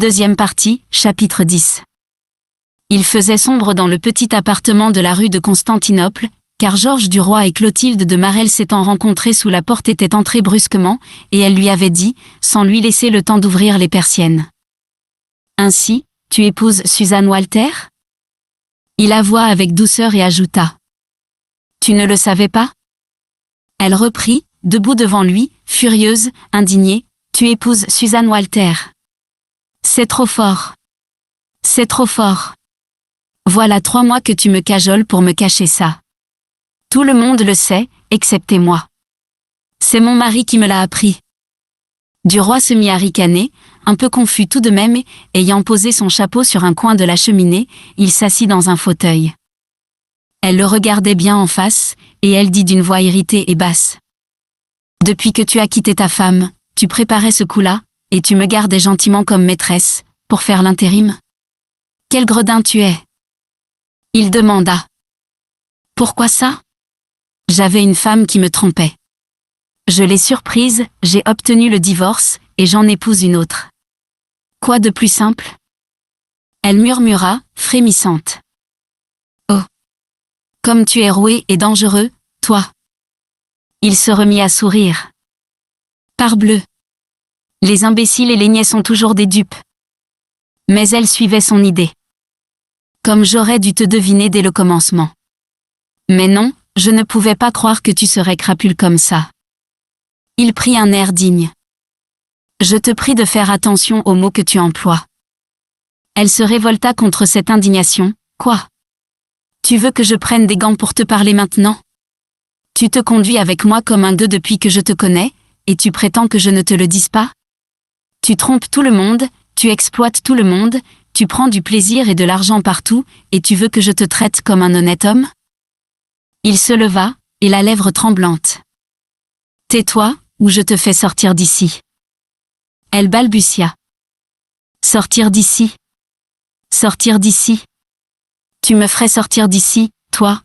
Deuxième partie, chapitre 10. Il faisait sombre dans le petit appartement de la rue de Constantinople, car Georges du Roi et Clotilde de Marelle s'étant rencontrés sous la porte étaient entrés brusquement, et elle lui avait dit, sans lui laisser le temps d'ouvrir les persiennes. « Ainsi, tu épouses Suzanne Walter ?» Il avoua avec douceur et ajouta. « Tu ne le savais pas ?» Elle reprit, debout devant lui, furieuse, indignée, « Tu épouses Suzanne Walter. C'est trop fort. C'est trop fort. Voilà 3 mois que tu me cajoles pour me cacher ça. Tout le monde le sait, excepté moi. C'est mon mari qui me l'a appris. » Du Roi se mit à ricaner, un peu confus tout de même et, ayant posé son chapeau sur un coin de la cheminée, il s'assit dans un fauteuil. Elle le regardait bien en face, et elle dit d'une voix irritée et basse. « Depuis que tu as quitté ta femme, tu préparais ce coup-là, et tu me gardais gentiment comme maîtresse, pour faire l'intérim. Quel gredin tu es !» Il demanda. « Pourquoi ça ? J'avais une femme qui me trompait. Je l'ai surprise, j'ai obtenu le divorce, et j'en épouse une autre. Quoi de plus simple ? » Elle murmura, frémissante. « Oh ! Comme tu es roué et dangereux, toi !» Il se remit à sourire. « Parbleu ! Les imbéciles et les niais sont toujours des dupes. » Mais elle suivait son idée. « Comme j'aurais dû te deviner dès le commencement. Mais non, je ne pouvais pas croire que tu serais crapule comme ça. » Il prit un air digne. « Je te prie de faire attention aux mots que tu emploies. » Elle se révolta contre cette indignation. « Quoi ? Tu veux que je prenne des gants pour te parler maintenant ? Tu te conduis avec moi comme un gueux depuis que je te connais, et tu prétends que je ne te le dise pas ? Tu trompes tout le monde, tu exploites tout le monde, tu prends du plaisir et de l'argent partout, et tu veux que je te traite comme un honnête homme ? » Il se leva, et la lèvre tremblante. « Tais-toi, ou je te fais sortir d'ici. » Elle balbutia. « Sortir d'ici ? Sortir d'ici ? Tu me ferais sortir d'ici, toi ?»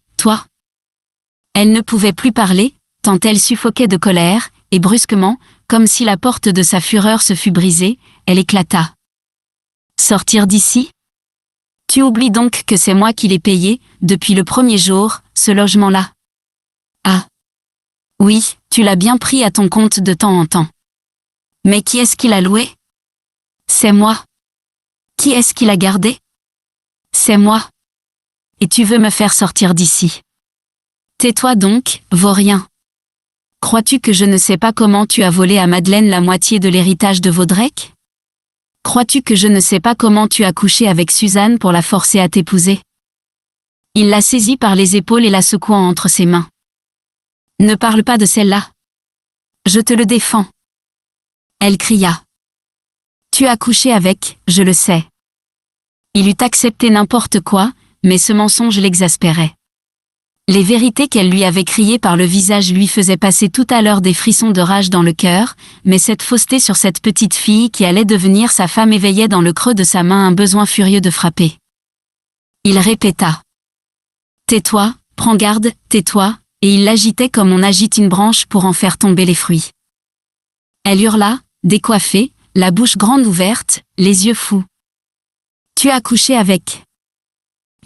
Elle ne pouvait plus parler, tant elle suffoquait de colère, et brusquement, comme si la porte de sa fureur se fût brisée, elle éclata. « Sortir d'ici ? Tu oublies donc que c'est moi qui l'ai payé, depuis le premier jour, ce logement-là. Ah ! Oui, tu l'as bien pris à ton compte de temps en temps. Mais qui est-ce qui l'a loué ? C'est moi. Qui est-ce qui l'a gardé ? C'est moi. Et tu veux me faire sortir d'ici. Tais-toi donc, vaurien. Crois-tu que je ne sais pas comment tu as volé à Madeleine la moitié de l'héritage de Vaudrec ? Crois-tu que je ne sais pas comment tu as couché avec Suzanne pour la forcer à t'épouser ? » Il la saisit par les épaules et la secouant entre ses mains. « Ne parle pas de celle-là. Je te le défends. » Elle cria. « Tu as couché avec, je le sais. » Il eût accepté n'importe quoi, mais ce mensonge l'exaspérait. Les vérités qu'elle lui avait criées par le visage lui faisaient passer tout à l'heure des frissons de rage dans le cœur, mais cette fausseté sur cette petite fille qui allait devenir sa femme éveillait dans le creux de sa main un besoin furieux de frapper. Il répéta. « Tais-toi, prends garde, tais-toi », et il l'agitait comme on agite une branche pour en faire tomber les fruits. Elle hurla, décoiffée, la bouche grande ouverte, les yeux fous. « Tu as couché avec !»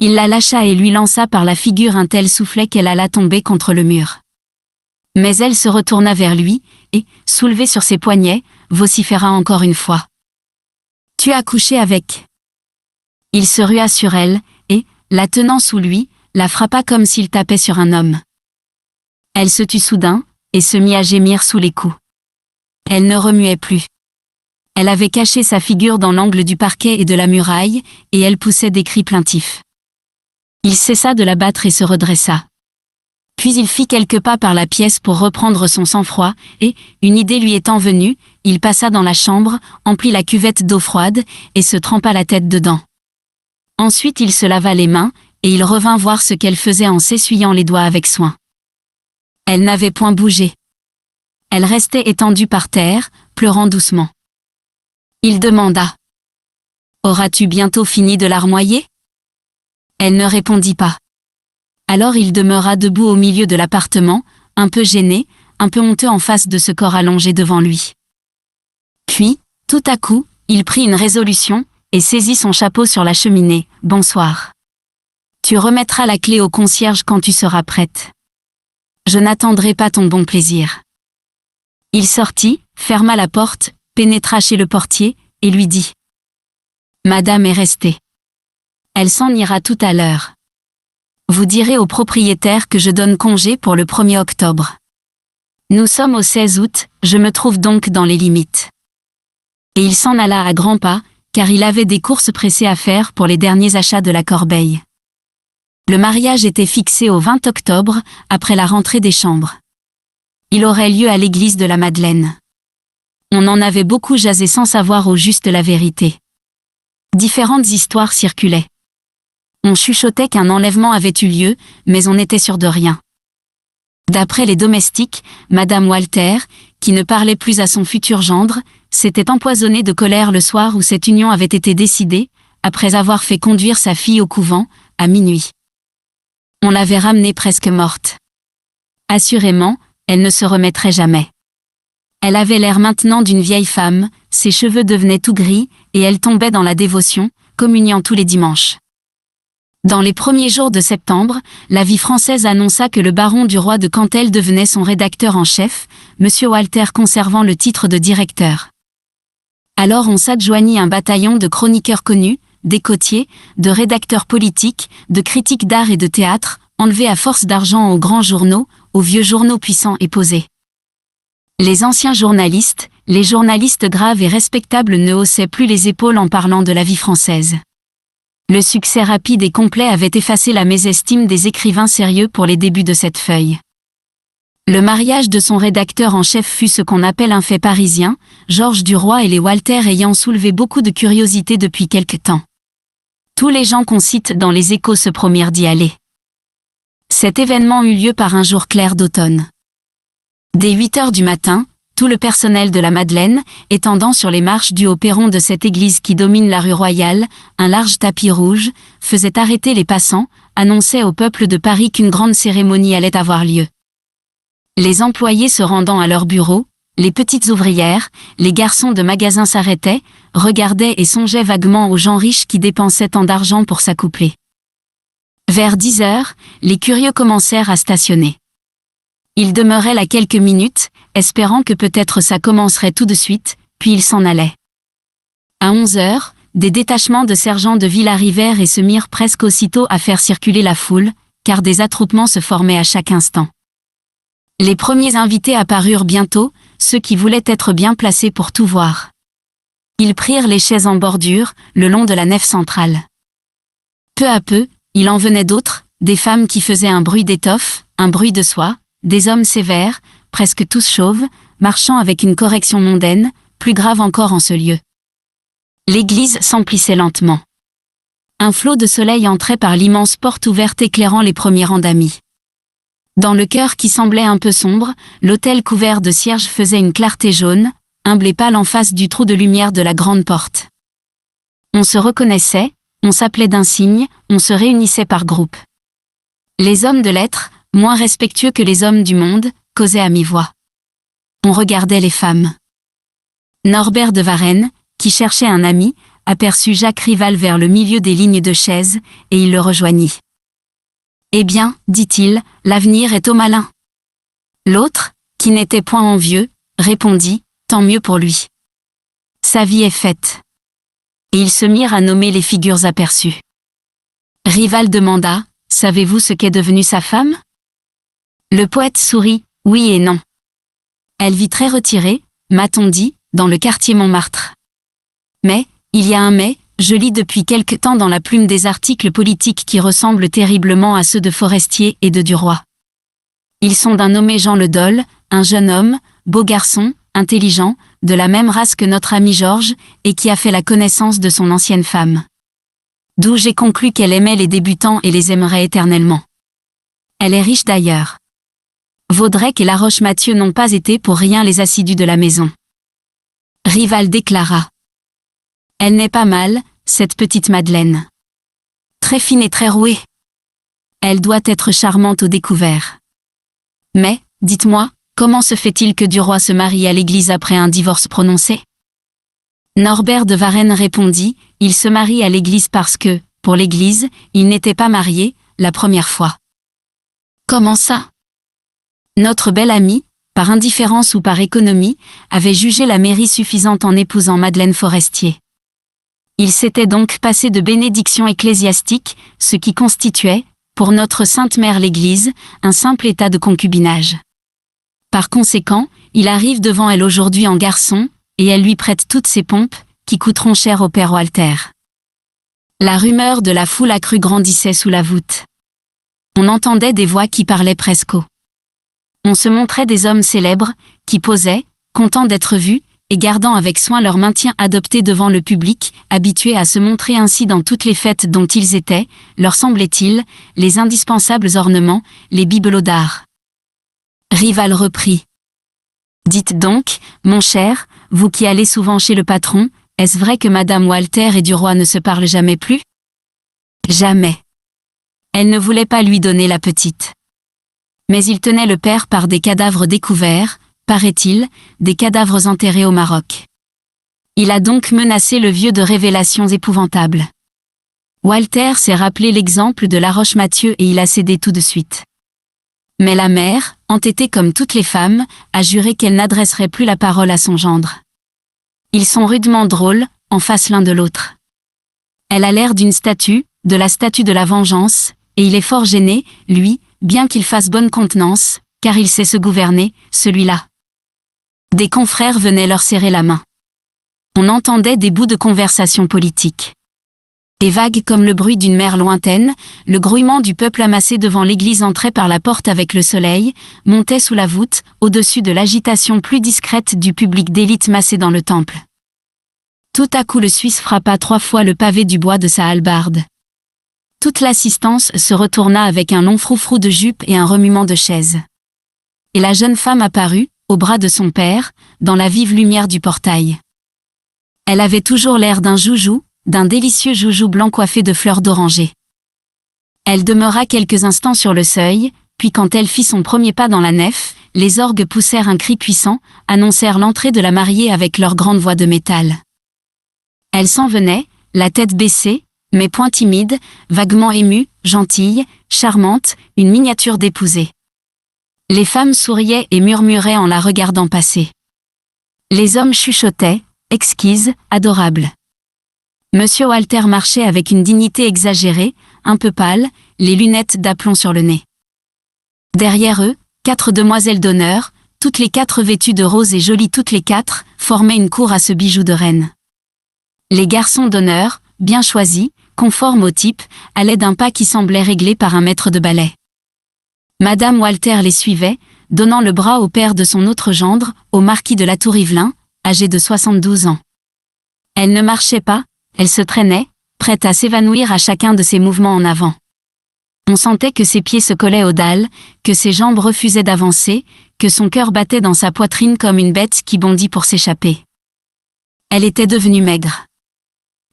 Il la lâcha et lui lança par la figure un tel soufflet qu'elle alla tomber contre le mur. Mais elle se retourna vers lui, et, soulevée sur ses poignets, vociféra encore une fois. « Tu as couché avec !» Il se rua sur elle, et, la tenant sous lui, la frappa comme s'il tapait sur un homme. Elle se tut soudain, et se mit à gémir sous les coups. Elle ne remuait plus. Elle avait caché sa figure dans l'angle du parquet et de la muraille, et elle poussait des cris plaintifs. Il cessa de la battre et se redressa. Puis il fit quelques pas par la pièce pour reprendre son sang-froid, et, une idée lui étant venue, il passa dans la chambre, emplit la cuvette d'eau froide, et se trempa la tête dedans. Ensuite il se lava les mains, et il revint voir ce qu'elle faisait en s'essuyant les doigts avec soin. Elle n'avait point bougé. Elle restait étendue par terre, pleurant doucement. Il demanda. « Auras-tu bientôt fini de larmoyer ?» Elle ne répondit pas. Alors il demeura debout au milieu de l'appartement, un peu gêné, un peu honteux en face de ce corps allongé devant lui. Puis, tout à coup, Il prit une résolution, et saisit son chapeau sur la cheminée. « Bonsoir. Tu remettras la clé au concierge quand tu seras prête. Je n'attendrai pas ton bon plaisir. » Il sortit, ferma la porte, pénétra chez le portier, et lui dit : « Madame est restée. Elle s'en ira tout à l'heure. Vous direz au propriétaire que je donne congé pour le 1er octobre. Nous sommes au 16 août, je me trouve donc dans les limites. » Et il s'en alla à grands pas, car il avait des courses pressées à faire pour les derniers achats de la corbeille. Le mariage était fixé au 20 octobre, après la rentrée des chambres. Il aurait lieu à l'église de la Madeleine. On en avait beaucoup jasé sans savoir au juste la vérité. Différentes histoires circulaient. On chuchotait qu'un enlèvement avait eu lieu, mais on n'était sûr de rien. D'après les domestiques, Madame Walter, qui ne parlait plus à son futur gendre, s'était empoisonnée de colère le soir où cette union avait été décidée, après avoir fait conduire sa fille au couvent, à minuit. On l'avait ramenée presque morte. Assurément, elle ne se remettrait jamais. Elle avait l'air maintenant d'une vieille femme, ses cheveux devenaient tout gris, et elle tombait dans la dévotion, communiant tous les dimanches. Dans les premiers jours de septembre, la Vie française annonça que le baron du roi de Cantel devenait son rédacteur en chef, M. Walter conservant le titre de directeur. Alors on s'adjoignit un bataillon de chroniqueurs connus, d'écotiers, de rédacteurs politiques, de critiques d'art et de théâtre, enlevés à force d'argent aux grands journaux, aux vieux journaux puissants et posés. Les anciens journalistes, les journalistes graves et respectables ne haussaient plus les épaules en parlant de la Vie française. Le succès rapide et complet avait effacé la mésestime des écrivains sérieux pour les débuts de cette feuille. Le mariage de son rédacteur en chef fut ce qu'on appelle un fait parisien, Georges Duroy et les Walter ayant soulevé beaucoup de curiosité depuis quelque temps. Tous les gens qu'on cite dans les Échos se promirent d'y aller. Cet événement eut lieu par un jour clair d'automne. Dès 8 heures du matin, tout le personnel de la Madeleine, étendant sur les marches du haut perron de cette église qui domine la rue Royale, un large tapis rouge, faisait arrêter les passants, annonçait au peuple de Paris qu'une grande cérémonie allait avoir lieu. Les employés se rendant à leur bureau, les petites ouvrières, les garçons de magasins s'arrêtaient, regardaient et songeaient vaguement aux gens riches qui dépensaient tant d'argent pour s'accoupler. Vers 10 heures, les curieux commencèrent à stationner. Ils demeuraient là quelques minutes, espérant que peut-être ça commencerait tout de suite, puis ils s'en allaient. À 11 heures, des détachements de sergents de ville arrivèrent et se mirent presque aussitôt à faire circuler la foule, car des attroupements se formaient à chaque instant. Les premiers invités apparurent bientôt, ceux qui voulaient être bien placés pour tout voir. Ils prirent les chaises en bordure, le long de la nef centrale. Peu à peu, il en venait d'autres, des femmes qui faisaient un bruit d'étoffe, un bruit de soie, des hommes sévères, presque tous chauves, marchant avec une correction mondaine, plus grave encore en ce lieu. L'église s'emplissait lentement. Un flot de soleil entrait par l'immense porte ouverte éclairant les premiers rangs d'amis. Dans le chœur qui semblait un peu sombre, l'autel couvert de cierges faisait une clarté jaune, humble et pâle en face du trou de lumière de la grande porte. On se reconnaissait, on s'appelait d'un signe, on se réunissait par groupes. Les hommes de lettres, moins respectueux que les hommes du monde, causaient à mi-voix. On regardait les femmes. Norbert de Varenne, qui cherchait un ami, aperçut Jacques Rival vers le milieu des lignes de chaises, et il le rejoignit. « Eh bien, dit-il, l'avenir est au malin. » L'autre, qui n'était point envieux, répondit, « Tant mieux pour lui. Sa vie est faite. » Et ils se mirent à nommer les figures aperçues. Rival demanda, « Savez-vous ce qu'est devenue sa femme ?» Le poète sourit, « Oui et non. Elle vit très retirée, m'a-t-on dit, dans le quartier Montmartre. Mais, il y a un mais, je lis depuis quelque temps dans la plume des articles politiques qui ressemblent terriblement à ceux de Forestier et de Duroy. Ils sont d'un nommé Jean Le Dol, un jeune homme, beau garçon, intelligent, de la même race que notre ami Georges, et qui a fait la connaissance de son ancienne femme. D'où j'ai conclu qu'elle aimait les débutants et les aimerait éternellement. Elle est riche d'ailleurs. Vaudrec et Laroche-Mathieu n'ont pas été pour rien les assidus de la maison. Rival déclara. Elle n'est pas mal, cette petite Madeleine. Très fine et très rouée. Elle doit être charmante au découvert. Mais, dites-moi, comment se fait-il que Duroy se marie à l'église après un divorce prononcé ? Norbert de Varenne répondit, il se marie à l'église parce que, pour l'église, il n'était pas marié, la première fois. Comment ça? Notre bel ami, par indifférence ou par économie, avait jugé la mairie suffisante en épousant Madeleine Forestier. Il s'était donc passé de bénédiction ecclésiastique, ce qui constituait, pour notre Sainte Mère l'Église, un simple état de concubinage. Par conséquent, il arrive devant elle aujourd'hui en garçon, et elle lui prête toutes ses pompes, qui coûteront cher au père Walter. La rumeur de la foule accrue grandissait sous la voûte. On entendait des voix qui parlaient presque haut. On se montrait des hommes célèbres, qui posaient, contents d'être vus, et gardant avec soin leur maintien adopté devant le public, habitués à se montrer ainsi dans toutes les fêtes dont ils étaient, leur semblait-il, les indispensables ornements, les bibelots d'art. Rival reprit. Dites donc, mon cher, vous qui allez souvent chez le patron, est-ce vrai que Madame Walter et du roi ne se parlent jamais plus? Jamais. Elle ne voulait pas lui donner la petite. Mais il tenait le père par des cadavres découverts, paraît-il, des cadavres enterrés au Maroc. Il a donc menacé le vieux de révélations épouvantables. Walter s'est rappelé l'exemple de Laroche-Mathieu et il a cédé tout de suite. Mais la mère, entêtée comme toutes les femmes, a juré qu'elle n'adresserait plus la parole à son gendre. Ils sont rudement drôles, en face l'un de l'autre. Elle a l'air d'une statue, de la statue de la vengeance, et il est fort gêné, lui, bien qu'il fasse bonne contenance, car il sait se gouverner, celui-là. Des confrères venaient leur serrer la main. On entendait des bouts de conversation politique. Et vague comme le bruit d'une mer lointaine, le grouillement du peuple amassé devant l'église entrait par la porte avec le soleil, montait sous la voûte, au-dessus de l'agitation plus discrète du public d'élite massé dans le temple. Tout à coup le Suisse frappa 3 fois le pavé du bois de sa hallebarde. Toute l'assistance se retourna avec un long froufrou de jupe et un remuement de chaise. Et la jeune femme apparut, au bras de son père, dans la vive lumière du portail. Elle avait toujours l'air d'un joujou, d'un délicieux joujou blanc coiffé de fleurs d'oranger. Elle demeura quelques instants sur le seuil, puis quand elle fit son premier pas dans la nef, les orgues poussèrent un cri puissant, annoncèrent l'entrée de la mariée avec leur grande voix de métal. Elle s'en venait, la tête baissée, mais point timide, vaguement émue, gentille, charmante, une miniature d'épousée. Les femmes souriaient et murmuraient en la regardant passer. Les hommes chuchotaient, exquises, adorables. Monsieur Walter marchait avec une dignité exagérée, un peu pâle, les lunettes d'aplomb sur le nez. Derrière eux, 4 demoiselles d'honneur, toutes les 4 vêtues de rose et jolies toutes les 4, formaient une cour à ce bijou de reine. Les garçons d'honneur, bien choisis, conformes au type, allaient d'un pas qui semblait réglé par un maître de ballet. Madame Walter les suivait, donnant le bras au père de son autre gendre, au marquis de La Tour-Yvelin, âgé de 72 ans. Elle ne marchait pas, elle se traînait, prête à s'évanouir à chacun de ses mouvements en avant. On sentait que ses pieds se collaient aux dalles, que ses jambes refusaient d'avancer, que son cœur battait dans sa poitrine comme une bête qui bondit pour s'échapper. Elle était devenue maigre.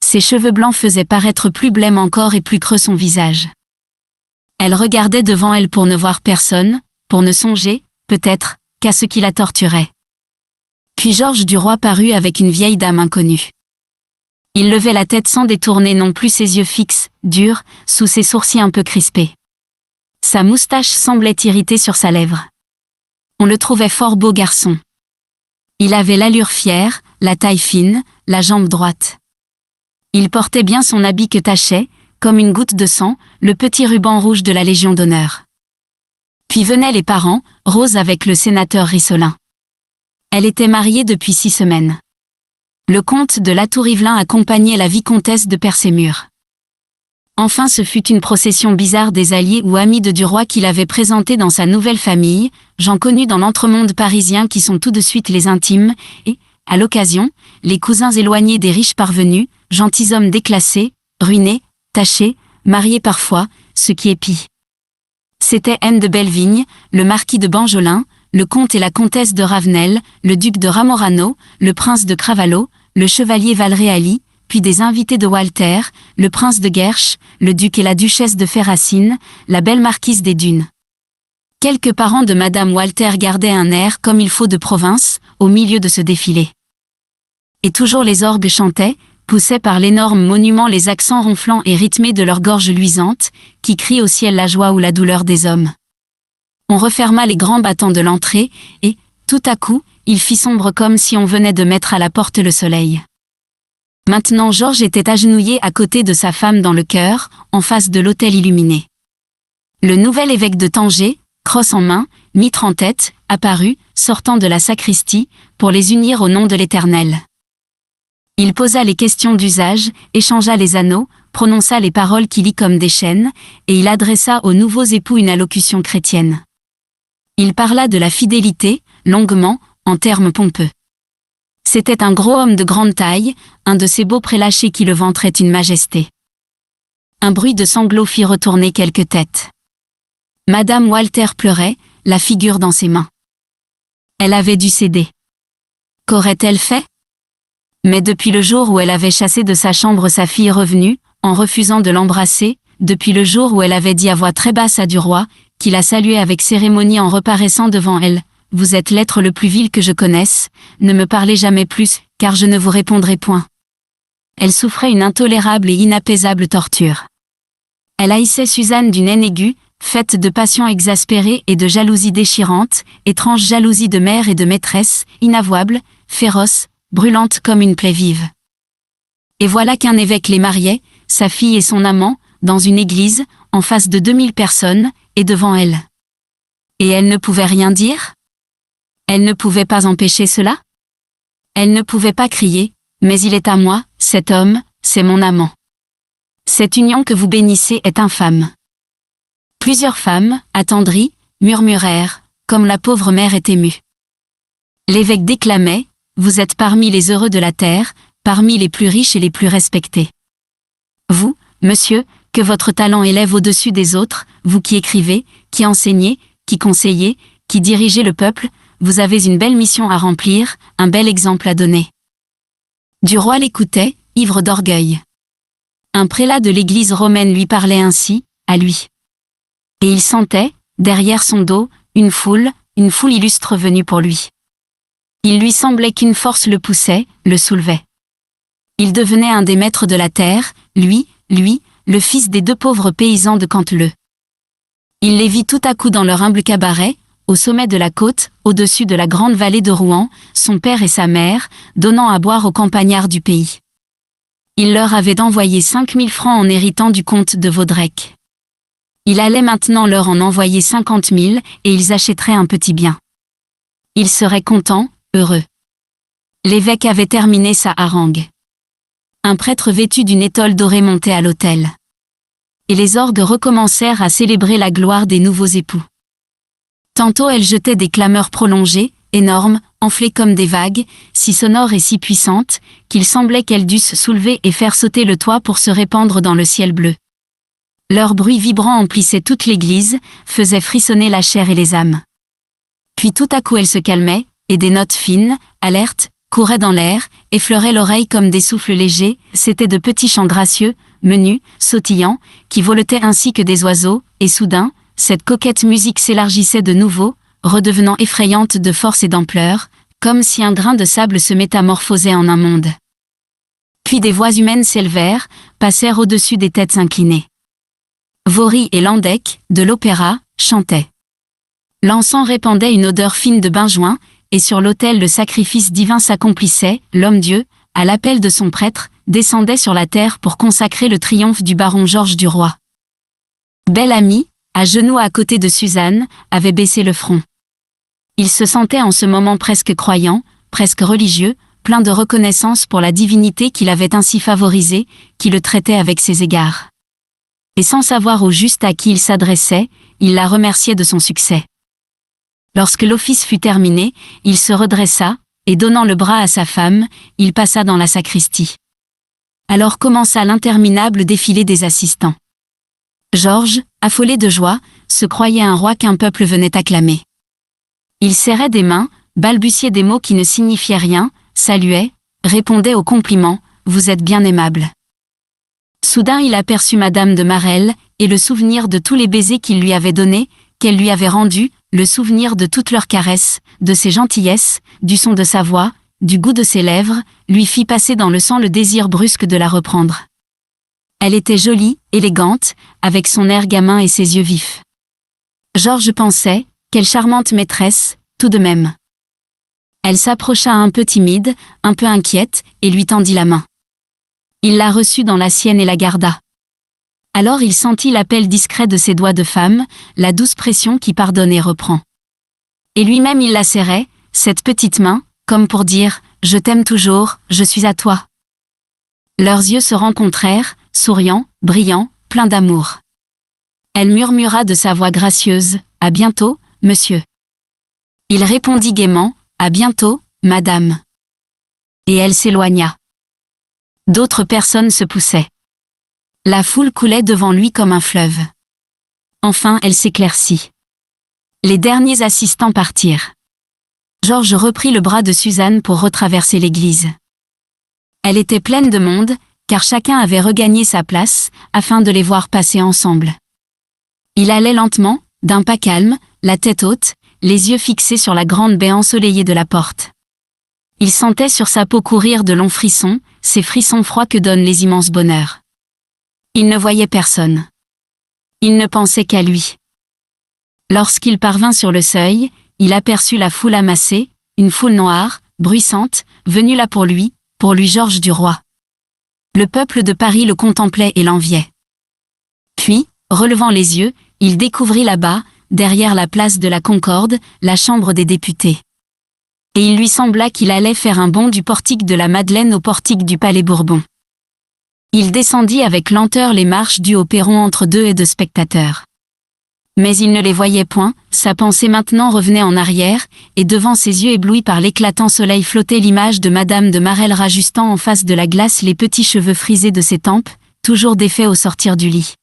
Ses cheveux blancs faisaient paraître plus blême encore et plus creux son visage. Elle regardait devant elle pour ne voir personne, pour ne songer, peut-être, qu'à ce qui la torturait. Puis Georges Duroy parut avec une vieille dame inconnue. Il levait la tête sans détourner non plus ses yeux fixes, durs, sous ses sourcils un peu crispés. Sa moustache semblait irritée sur sa lèvre. On le trouvait fort beau garçon. Il avait l'allure fière, la taille fine, la jambe droite. Il portait bien son habit que tachait, comme une goutte de sang, le petit ruban rouge de la Légion d'honneur. Puis venaient les parents, Rose avec le sénateur Rissolin. Elle était mariée depuis 6 semaines. Le comte de La Tour-Yvelin accompagnait la vicomtesse de Percémur. Enfin ce fut une procession bizarre des alliés ou amis de Duroy qu'il avait présentés dans sa nouvelle famille, gens connus dans l'entremonde parisien qui sont tout de suite les intimes, et, à l'occasion, les cousins éloignés des riches parvenus, gentilshommes déclassés, ruinés, tachés, mariés parfois, ce qui est pis. C'étaient N de Bellevigne, le marquis de Banjolin, le comte et la comtesse de Ravenel, le duc de Ramorano, le prince de Cravallo, le chevalier Valréali, puis des invités de Walter, le prince de Guerche, le duc et la duchesse de Ferracine, la belle marquise des Dunes. Quelques parents de Madame Walter gardaient un air comme il faut de province, au milieu de ce défilé. Et toujours les orgues chantaient, poussaient par l'énorme monument les accents ronflants et rythmés de leurs gorges luisantes, qui crient au ciel la joie ou la douleur des hommes. On referma les grands battants de l'entrée, et, tout à coup, il fit sombre comme si on venait de mettre à la porte le soleil. Maintenant Georges était agenouillé à côté de sa femme dans le chœur, en face de l'autel illuminé. Le nouvel évêque de Tanger, crosse en main, mitre en tête, apparut, sortant de la sacristie, pour les unir au nom de l'Éternel. Il posa les questions d'usage, échangea les anneaux, prononça les paroles qui lient comme des chaînes, et il adressa aux nouveaux époux une allocution chrétienne. Il parla de la fidélité, longuement, en termes pompeux. C'était un gros homme de grande taille, un de ces beaux prélâchés qui le vantraient une majesté. Un bruit de sanglots fit retourner quelques têtes. Madame Walter pleurait, la figure dans ses mains. Elle avait dû céder. Qu'aurait-elle fait? Mais depuis le jour où elle avait chassé de sa chambre sa fille revenue, en refusant de l'embrasser, depuis le jour où elle avait dit à voix très basse à du roi, qui la saluait avec cérémonie en reparaissant devant elle, « Vous êtes l'être le plus vil que je connaisse, ne me parlez jamais plus, car je ne vous répondrai point. » Elle souffrait une intolérable et inapaisable torture. Elle haïssait Suzanne d'une haine aiguë, faite de passion exaspérée et de jalousie déchirante, étrange jalousie de mère et de maîtresse, inavouable, féroce, brûlante comme une plaie vive. Et voilà qu'un évêque les mariait, sa fille et son amant, dans une église, en face de 2000 personnes, et devant elle. Et elle ne pouvait rien dire? Elle ne pouvait pas empêcher cela? Elle ne pouvait pas crier, « Mais il est à moi, cet homme, c'est mon amant. Cette union que vous bénissez est infâme. » Plusieurs femmes, attendries, murmurèrent, comme la pauvre mère est émue. L'évêque déclamait, « Vous êtes parmi les heureux de la terre, parmi les plus riches et les plus respectés. Vous, monsieur, que votre talent élève au-dessus des autres, vous qui écrivez, qui enseignez, qui conseillez, qui dirigez le peuple, vous avez une belle mission à remplir, un bel exemple à donner. » Du roi l'écoutait, ivre d'orgueil. Un prélat de l'église romaine lui parlait ainsi, à lui. Et il sentait, derrière son dos, une foule illustre venue pour lui. Il lui semblait qu'une force le poussait, le soulevait. Il devenait un des maîtres de la terre, lui, le fils des 2 pauvres paysans de Canteleu. Il les vit tout à coup dans leur humble cabaret, au sommet de la côte, au-dessus de la grande vallée de Rouen, son père et sa mère, donnant à boire aux campagnards du pays. Il leur avait envoyé 5000 francs en héritant du comte de Vaudrec. Il allait maintenant leur en envoyer 50 000, et ils achèteraient un petit bien. Ils seraient contents, heureux. L'évêque avait terminé sa harangue. Un prêtre vêtu d'une étole dorée montait à l'autel. Et les orgues recommencèrent à célébrer la gloire des nouveaux époux. Tantôt elles jetaient des clameurs prolongées, énormes, enflées comme des vagues, si sonores et si puissantes, qu'il semblait qu'elles dussent soulever et faire sauter le toit pour se répandre dans le ciel bleu. Leur bruit vibrant emplissait toute l'église, faisait frissonner la chair et les âmes. Puis tout à coup elles se calmaient, et des notes fines, alertes, couraient dans l'air, effleuraient l'oreille comme des souffles légers, c'étaient de petits chants gracieux, menus, sautillants, qui voletaient ainsi que des oiseaux, et soudain, cette coquette musique s'élargissait de nouveau, redevenant effrayante de force et d'ampleur, comme si un grain de sable se métamorphosait en un monde. Puis des voix humaines s'élevèrent, passèrent au-dessus des têtes inclinées. Vory et Landec, de l'opéra, chantaient. L'encens répandait une odeur fine de benjoin, et sur l'autel le sacrifice divin s'accomplissait, l'homme-dieu, à l'appel de son prêtre, descendait sur la terre pour consacrer le triomphe du baron Georges du Roi. Bel-Ami, à genoux à côté de Suzanne, avait baissé le front. Il se sentait en ce moment presque croyant, presque religieux, plein de reconnaissance pour la divinité qui l'avait ainsi favorisé, qui le traitait avec ses égards. Et sans savoir au juste à qui il s'adressait, il la remerciait de son succès. Lorsque l'office fut terminé, il se redressa, et donnant le bras à sa femme, il passa dans la sacristie. Alors commença l'interminable défilé des assistants. Georges, affolé de joie, se croyait un roi qu'un peuple venait acclamer. Il serrait des mains, balbutiait des mots qui ne signifiaient rien, saluait, répondait aux compliments, « Vous êtes bien aimable ». Soudain il aperçut Madame de Marelle, et le souvenir de tous les baisers qu'il lui avait donnés, qu'elle lui avait rendus, le souvenir de toutes leurs caresses, de ses gentillesses, du son de sa voix, du goût de ses lèvres, lui fit passer dans le sang le désir brusque de la reprendre. Elle était jolie, élégante, avec son air gamin et ses yeux vifs. Georges pensait, quelle charmante maîtresse, tout de même. Elle s'approcha un peu timide, un peu inquiète, et lui tendit la main. Il la reçut dans la sienne et la garda. Alors il sentit l'appel discret de ses doigts de femme, la douce pression qui pardonne et reprend. Et lui-même il la serrait, cette petite main, comme pour dire « Je t'aime toujours, je suis à toi ». Leurs yeux se rencontrèrent, souriants, brillants, pleins d'amour. Elle murmura de sa voix gracieuse « À bientôt, monsieur ». Il répondit gaiement « À bientôt, madame ». Et elle s'éloigna. D'autres personnes se poussaient. La foule coulait devant lui comme un fleuve. Enfin elle s'éclaircit. Les derniers assistants partirent. Georges reprit le bras de Suzanne pour retraverser l'église. Elle était pleine de monde, car chacun avait regagné sa place, afin de les voir passer ensemble. Il allait lentement, d'un pas calme, la tête haute, les yeux fixés sur la grande baie ensoleillée de la porte. Il sentait sur sa peau courir de longs frissons, ces frissons froids que donnent les immenses bonheurs. Il ne voyait personne. Il ne pensait qu'à lui. Lorsqu'il parvint sur le seuil, il aperçut la foule amassée, une foule noire, bruissante, venue là pour lui Georges Duroy. Le peuple de Paris le contemplait et l'enviait. Puis, relevant les yeux, il découvrit là-bas, derrière la place de la Concorde, la chambre des députés. Et il lui sembla qu'il allait faire un bond du portique de la Madeleine au portique du Palais Bourbon. Il descendit avec lenteur les marches dues au perron entre deux haies de spectateurs. Mais il ne les voyait point, sa pensée maintenant revenait en arrière, et devant ses yeux éblouis par l'éclatant soleil flottait l'image de Madame de Marelle rajustant en face de la glace les petits cheveux frisés de ses tempes, toujours défaits au sortir du lit.